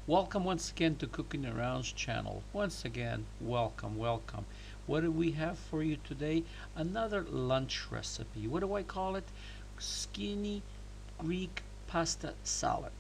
Welcome once again to Cooking Around's channel. Once again, welcome. What do we have for you today? Another lunch recipe. What do I call it? Skinny Greek pasta salad.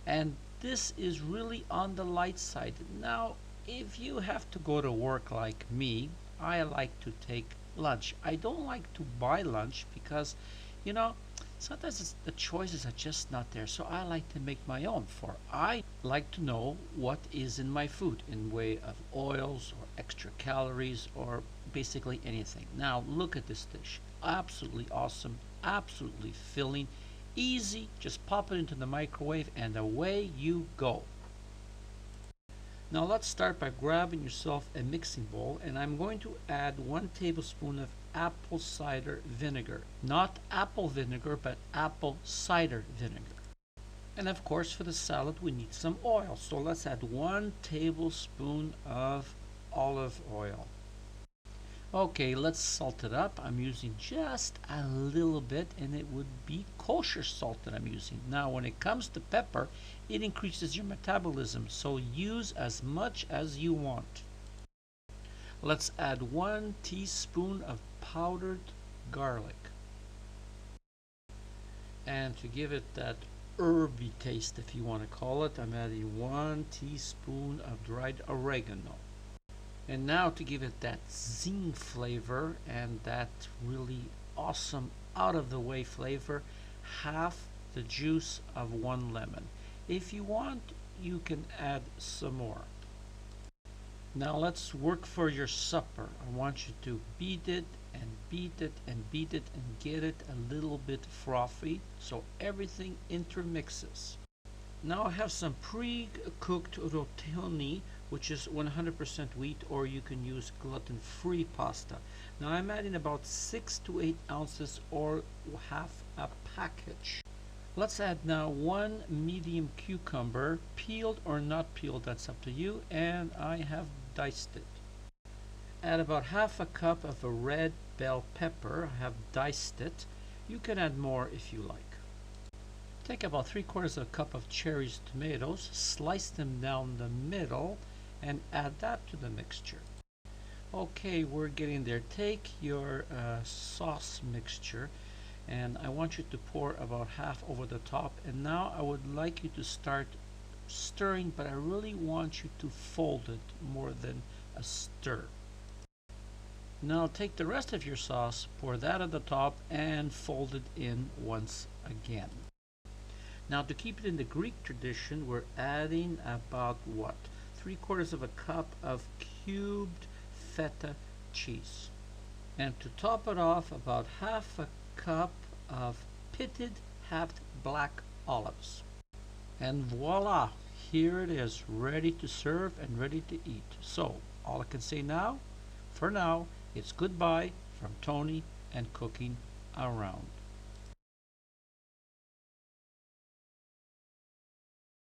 And this is really on the light side. Now, if you have to go to work like me, I like to take lunch. I don't like to buy lunch because, you know, sometimes the choices are just not there. So I like to make my own. For I like to know what is in my food in way of oils or extra calories or basically anything. Now look at this dish. Absolutely awesome, absolutely filling, easy. Just pop it into the microwave and away you go. Now let's start by grabbing yourself a mixing bowl, and I'm going to add 1 tablespoon of apple cider vinegar. Not apple vinegar, but apple cider vinegar. And of course for the salad we need some oil. So let's add 1 tablespoon of olive oil. Okay, let's salt it up. I'm using just a little bit, and it would be kosher salt that I'm using. Now when it comes to pepper, it increases your metabolism, so use as much as you want. Let's add 1 teaspoon of powdered garlic. And to give it that herby taste, if you want to call it, I'm adding 1 teaspoon of dried oregano. And now to give it that zing flavor and that really awesome out of the way flavor, half the juice of 1 lemon. If you want, you can add some more. Now let's work for your supper. I want you to beat it and beat it and beat it and get it a little bit frothy so everything intermixes. Now I have some pre-cooked rotoni, which is 100% wheat, or you can use gluten-free pasta. Now I'm adding about 6 to 8 ounces or half a package. Let's add now 1 medium cucumber, peeled or not peeled, that's up to you, and I have diced it. Add about half a cup of a red bell pepper. I have diced it. You can add more if you like. Take about 3/4 of a cup of cherry tomatoes, slice them down the middle, and add that to the mixture. Okay, we're getting there. Take your sauce mixture, and I want you to pour about half over the top. And now I would like you to start stirring, but I really want you to fold it more than a stir. Now take the rest of your sauce, pour that at the top, and fold it in once again. Now to keep it in the Greek tradition, we're adding about what? 3/4 of a cup of cubed feta cheese. And to top it off, about half a cup of pitted halved black olives. And voila, here it is, ready to serve and ready to eat. So all I can say now, for now, it's goodbye from Tony and Cooking Around.